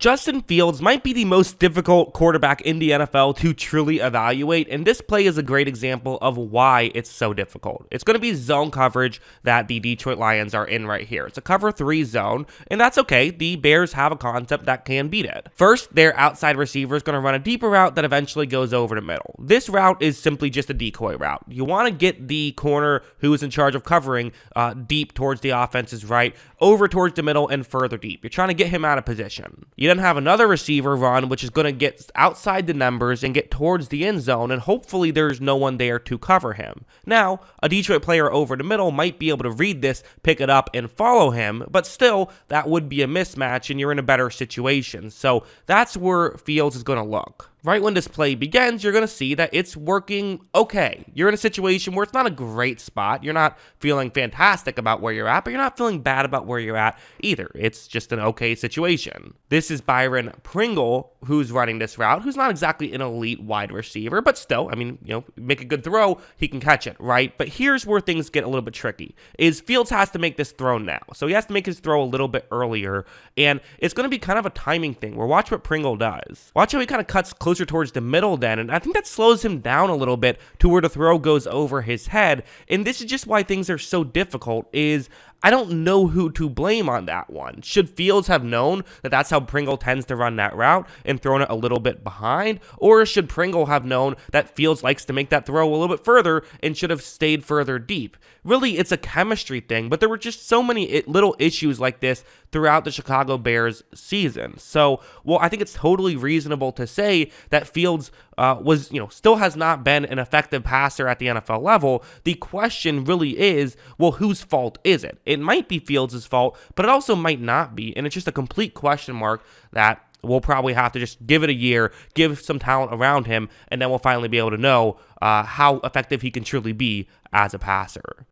Justin Fields might be the most difficult quarterback in the NFL to truly evaluate, and this play is a great example of why it's so difficult. It's going to be zone coverage that the Detroit Lions are in right here. It's a cover 3 zone, and that's okay. The Bears have a concept that can beat it. First, their outside receiver is going to run a deeper route that eventually goes over the middle. This route is simply just a decoy route. You want to get the corner who is in charge of covering deep towards the offense's right, over towards the middle, and further deep. You're trying to get him out of position. You then have another receiver run, which is going to get outside the numbers and get towards the end zone, and hopefully there's no one there to cover him. Now, a Detroit player over the middle might be able to read this, pick it up, and follow him, but still, that would be a mismatch, and you're in a better situation. So that's where Fields is going to look. Right when this play begins, you're going to see that it's working okay. You're in a situation where it's not a great spot. You're not feeling fantastic about where you're at, but you're not feeling bad about where you're at either. It's just an okay situation. This is Byron Pringle who's running this route, who's not exactly an elite wide receiver, but still, I mean, make a good throw, he can catch it, right? But here's where things get a little bit tricky, is Fields has to make this throw now. So he has to make his throw a little bit earlier, and it's going to be kind of a timing thing, where watch what Pringle does. Watch how he kind of cuts closer towards the middle then, and I think that slows him down a little bit to where the throw goes over his head, and this is just why things are so difficult, is I don't know who to blame on that one. Should Fields have known that that's how Pringle tends to run that route and thrown it a little bit behind? Or should Pringle have known that Fields likes to make that throw a little bit further and should have stayed further deep? Really, it's a chemistry thing, but there were just so many little issues like this throughout the Chicago Bears season. So, well, I think it's totally reasonable to say that Fields still has not been an effective passer at the NFL level. The question really is, well, whose fault is it? It might be Fields' fault, but it also might not be, and it's just a complete question mark that we'll probably have to just give it a year, give some talent around him, and then we'll finally be able to know how effective he can truly be as a passer.